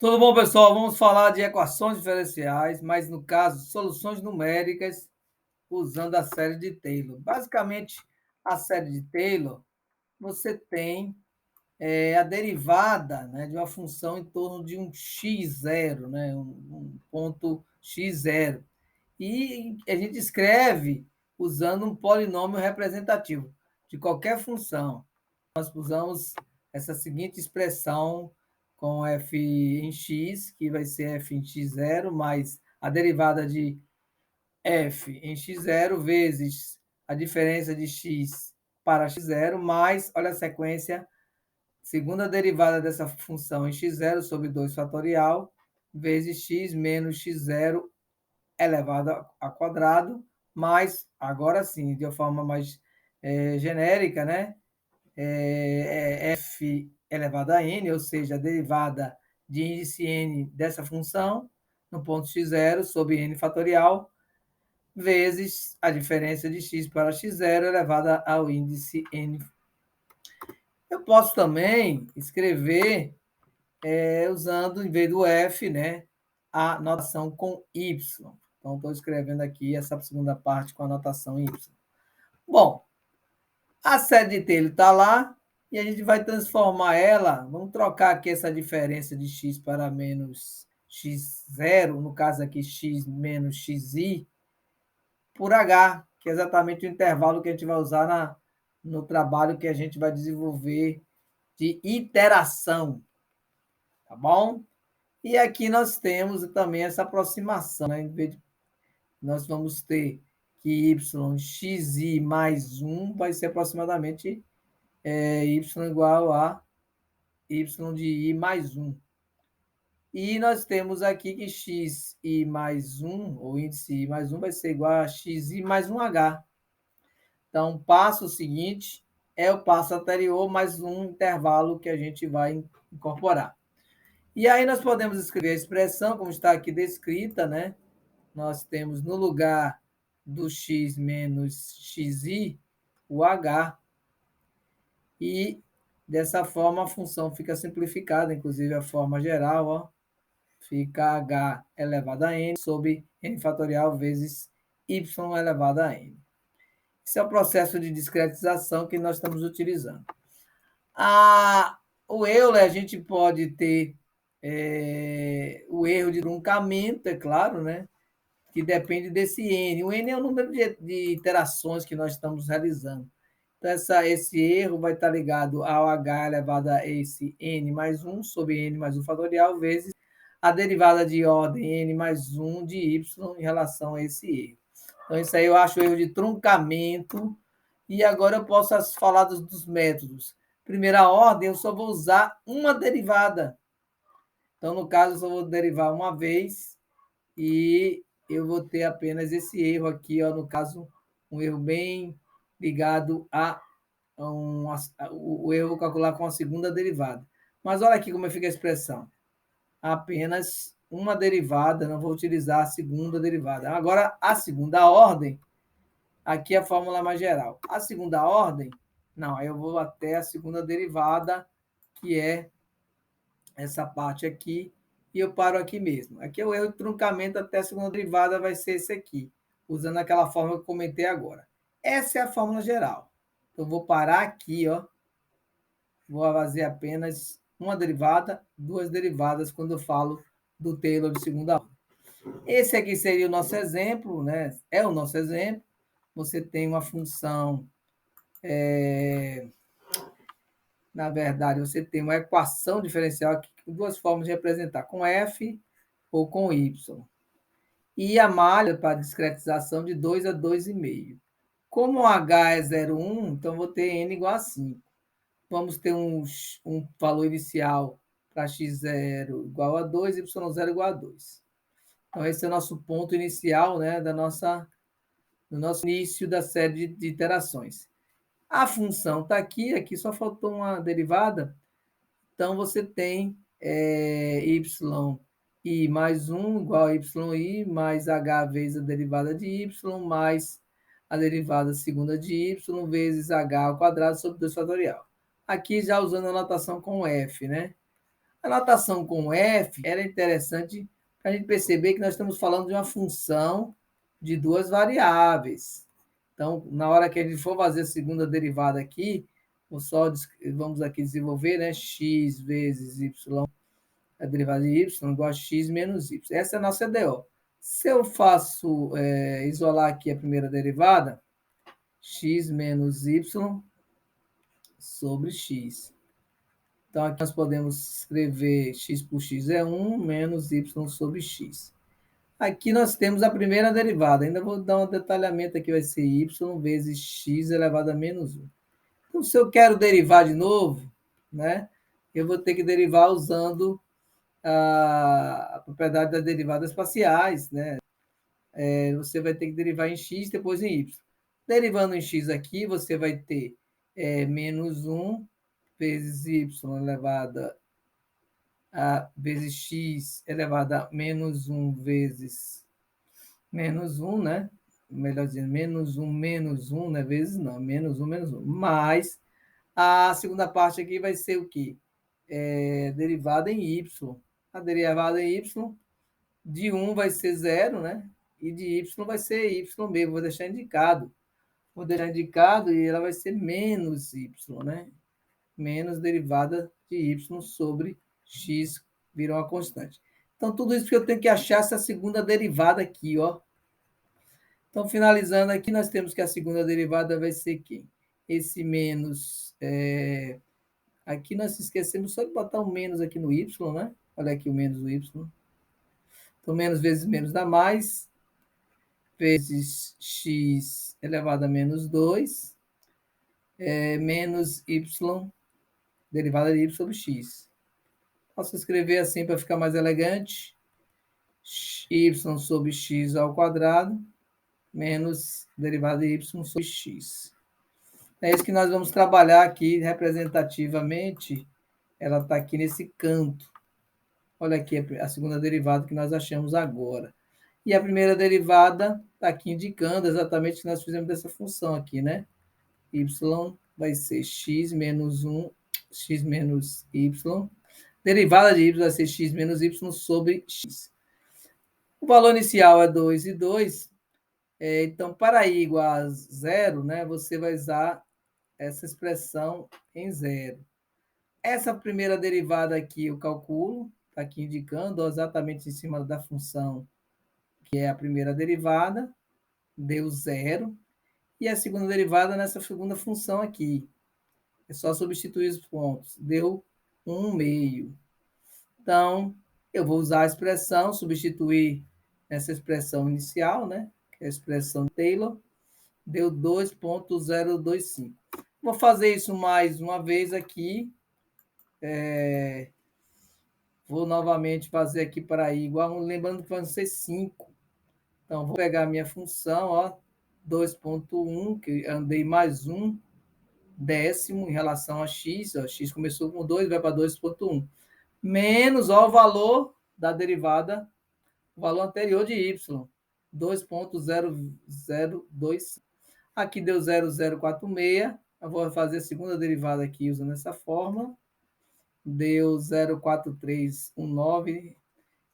Tudo bom, pessoal? Vamos falar de equações diferenciais, mas no caso, soluções numéricas usando a série de Taylor. Basicamente, a série de Taylor, você tem a derivada, né, de uma função em torno de um x0, né, um ponto x0. E a gente escreve usando um polinômio representativo de qualquer função. Nós usamos essa seguinte expressão com f em x, que vai ser f em x0, mais a derivada de f em x0 vezes a diferença de x para x0, mais, olha a sequência, segunda derivada dessa função em x0 sobre 2 fatorial, vezes x menos x0 elevado ao quadrado, mais, agora sim, de uma forma mais genérica, né? F elevado a n, ou seja, a derivada de índice n dessa função, no ponto x0 sobre n fatorial, vezes a diferença de x para x0 elevada ao índice n. Eu posso também escrever usando, em vez do f, né, a notação com y. Então, estou escrevendo aqui essa segunda parte com a notação y. Bom, a série de Taylor está lá e a gente vai transformar ela. Vamos trocar aqui essa diferença de x para menos x0, no caso aqui x menos xi, por h, que é exatamente o intervalo que a gente vai usar no trabalho que a gente vai desenvolver de iteração. Tá bom? E aqui nós temos também essa aproximação, né? Nós vamos ter que xi mais 1 vai ser aproximadamente y igual a y de i mais 1. E nós temos aqui que xi mais 1, ou índice i mais 1, vai ser igual a xi mais 1h. Então, o passo seguinte é o passo anterior, mais um intervalo que a gente vai incorporar. E aí nós podemos escrever a expressão, como está aqui descrita, né? Nós temos no lugar do x menos xi, o h, e dessa forma a função fica simplificada, inclusive a forma geral, ó, fica h elevado a n sobre n fatorial vezes y elevado a n. Esse é o processo de discretização que nós estamos utilizando. O Euler, a gente pode ter o erro de truncamento, é claro, né? Que depende desse n. O n é o número de iterações que nós estamos realizando. Então, esse erro vai estar ligado ao h elevado a esse n mais 1 sobre n mais 1 fatorial, vezes a derivada de ordem n mais 1 de y em relação a esse erro. Então, isso aí eu acho o erro de truncamento. E agora eu posso falar dos métodos. Primeira ordem, eu só vou usar uma derivada. Então, no caso, eu só vou derivar uma vez e eu vou ter apenas esse erro aqui, ó, no caso, um erro bem ligado o erro calcular com a segunda derivada. Mas olha aqui como fica a expressão. Apenas uma derivada, não vou utilizar a segunda derivada. Agora, a segunda ordem, aqui é a fórmula mais geral. A segunda ordem, não, aí eu vou até a segunda derivada, que é essa parte aqui, e eu paro aqui mesmo. Aqui é o erro de truncamento até a segunda derivada, vai ser esse aqui, usando aquela fórmula que eu comentei agora. Essa é a fórmula geral. Então, eu vou parar aqui, ó. Vou fazer apenas uma derivada, duas derivadas, quando eu falo do Taylor de segunda ordem. Esse aqui seria o nosso exemplo, né? É o nosso exemplo. Você tem uma função... Na verdade, você tem uma equação diferencial aqui com duas formas de representar, com f ou com y. E a malha para discretização de 2 a 2,5. Como o h é 0,1, então vou ter n igual a 5. Vamos ter um valor inicial para x0 igual a 2, y0 igual a 2. Então, esse é o nosso ponto inicial, né, do nosso início da série de iterações. A função está aqui, aqui só faltou uma derivada. Então, você tem yi mais 1 igual a yi mais h vezes a derivada de y mais a derivada segunda de y vezes h ao quadrado sobre 2 fatorial. Aqui já usando a notação com f, né? A notação com F era interessante para a gente perceber que nós estamos falando de uma função de duas variáveis. Então, na hora que a gente for fazer a segunda derivada aqui, vamos aqui desenvolver, né? X vezes y, a derivada de y igual a x menos y. Essa é a nossa EDO. Se eu faço isolar aqui a primeira derivada, x menos y sobre x. Então, aqui nós podemos escrever x por x é 1, menos y sobre x. Aqui nós temos a primeira derivada. Ainda vou dar um detalhamento aqui, vai ser y vezes x elevado a menos 1. Então, se eu quero derivar de novo, né, eu vou ter que derivar usando a propriedade das derivadas parciais, né? Você vai ter que derivar em x, depois em y. Derivando em x aqui, você vai ter menos 1 vezes y elevado a vezes x elevado a menos 1 vezes menos 1, né? Melhor dizendo, menos 1, né? Vezes não, menos 1. Mais a segunda parte aqui vai ser o quê? Derivada em y. A derivada em y de 1 vai ser 0, né? E de y vai ser y mesmo, vou deixar indicado. Vou deixar indicado e ela vai ser menos y, né? Menos derivada de y sobre x virou uma constante. Então, tudo isso que eu tenho que achar essa segunda derivada aqui, ó. Então, finalizando aqui, nós temos que a segunda derivada vai ser quem? Esse menos... aqui nós esquecemos só de botar um menos aqui no y, né? Olha aqui o menos do y. Então, menos vezes menos dá mais, vezes x elevado a menos 2, menos y, derivada de y sobre x. Posso escrever assim para ficar mais elegante. Y sobre x ao quadrado, menos derivada de y sobre x. É isso que nós vamos trabalhar aqui representativamente. Ela está aqui nesse canto. Olha aqui a segunda derivada que nós achamos agora. E a primeira derivada está aqui indicando exatamente o que nós fizemos dessa função aqui, né? Y vai ser x menos 1, x menos y. Derivada de y vai ser x menos y sobre x. O valor inicial é 2 e 2. Então, para i igual a 0, né, você vai usar essa expressão em 0. Essa primeira derivada aqui eu calculo, está aqui indicando exatamente em cima da função, que é a primeira derivada, deu 0. E a segunda derivada nessa segunda função aqui. É só substituir os pontos. Deu 1/2. Então, eu vou usar a expressão, substituir essa expressão inicial, né? Que é a expressão Taylor. Deu 2.025. Vou fazer isso mais uma vez aqui. Vou novamente fazer aqui para i igual a 1, lembrando que vai ser 5. Então, vou pegar a minha função, ó, 2.1, que andei mais 1 décimo em relação a x. Ó, x começou com 2, vai para 2.1. Menos ó, o valor da derivada, o valor anterior de y, 2.0025. Aqui deu 0,046. Eu vou fazer a segunda derivada aqui usando essa fórmula. Deu 0,4319.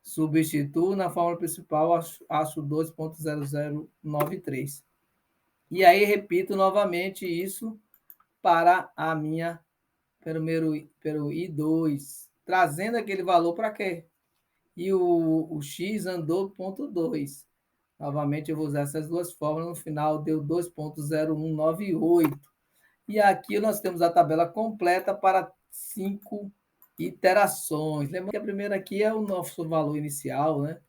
Substituo na fórmula principal, acho 2.0093. E aí repito novamente isso para a minha pelo I2, trazendo aquele valor para quê? E o x andou 0,2. Novamente eu vou usar essas duas fórmulas, no final deu 2.0198. E aqui nós temos a tabela completa para 5 iterações. Lembra que a primeira aqui é o nosso valor inicial, né?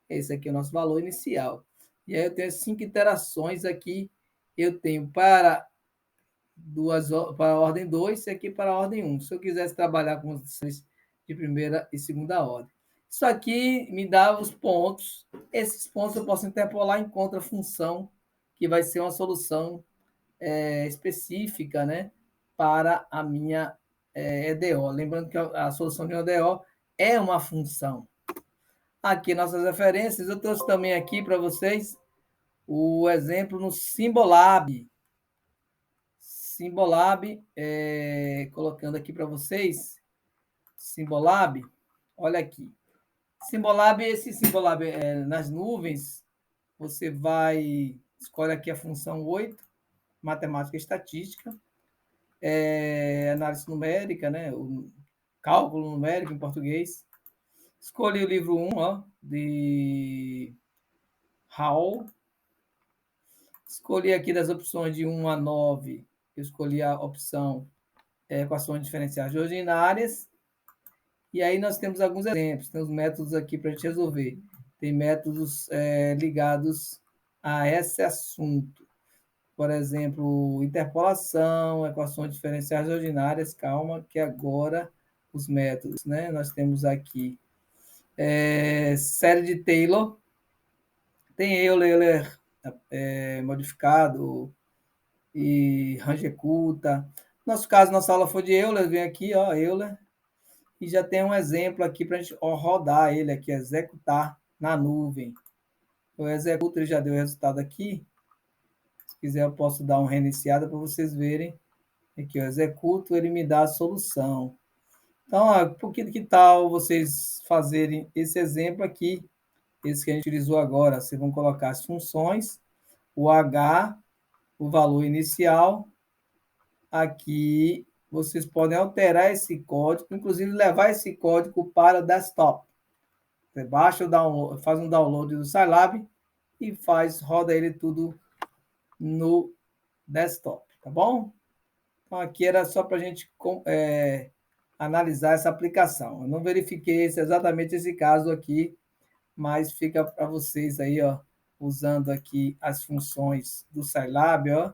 Esse aqui é o nosso valor inicial. E aí eu tenho 5 iterações aqui. Eu tenho para a ordem 2 e aqui para a ordem 1. Se eu quisesse trabalhar com condições de primeira e segunda ordem. Isso aqui me dá os pontos. Esses pontos eu posso interpolar em contrafunção, que vai ser uma solução específica, né, para a minha EDO. Lembrando que a solução de uma EDO é uma função. Aqui nossas referências. Eu trouxe também aqui para vocês o exemplo no Symbolab. Symbolab, colocando aqui para vocês Symbolab, olha aqui. Symbolab, esse Symbolab nas nuvens, você escolhe aqui a função 8, matemática e estatística, análise numérica, né? O cálculo numérico em português. Escolhi o livro 1, ó, de Hall. Escolhi aqui das opções de 1 a 9, eu escolhi a opção equações diferenciais ordinárias. E aí nós temos alguns exemplos, temos métodos aqui para a gente resolver. Tem métodos ligados a esse assunto. Por exemplo, interpolação, equações diferenciais ordinárias, calma, que agora os métodos, né? Nós temos aqui série de Taylor, tem Euler modificado e Range-Kulta. Nosso caso, nossa aula foi de Euler, vem aqui, ó, Euler, e já tem um exemplo aqui para a gente rodar ele aqui, executar na nuvem. Eu executo, ele já deu o resultado aqui. Se quiser, eu posso dar uma reiniciada para vocês verem. Aqui eu executo, ele me dá a solução. Então, que tal vocês fazerem esse exemplo aqui, esse que a gente utilizou agora? Vocês vão colocar as funções, o H, o valor inicial. Aqui vocês podem alterar esse código, inclusive levar esse código para o desktop. Você baixa o download, faz um download do Scilab e roda ele tudo no desktop, tá bom? Então, aqui era só para a gente analisar essa aplicação. Eu não verifiquei exatamente esse caso aqui, mas fica para vocês aí, ó, usando aqui as funções do Scilab, ó,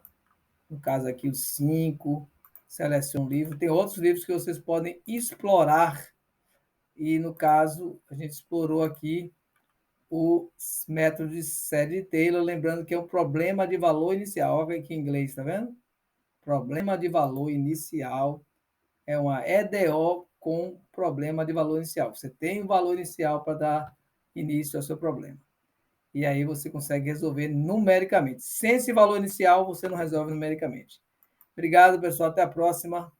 no caso aqui o 5, seleciona um livro. Tem outros livros que vocês podem explorar, e no caso, a gente explorou aqui o método de série de Taylor, lembrando que é o problema de valor inicial. Olha aqui em inglês, tá vendo? Problema de valor inicial é uma EDO com problema de valor inicial. Você tem um valor inicial para dar início ao seu problema. E aí você consegue resolver numericamente. Sem esse valor inicial, você não resolve numericamente. Obrigado, pessoal. Até a próxima.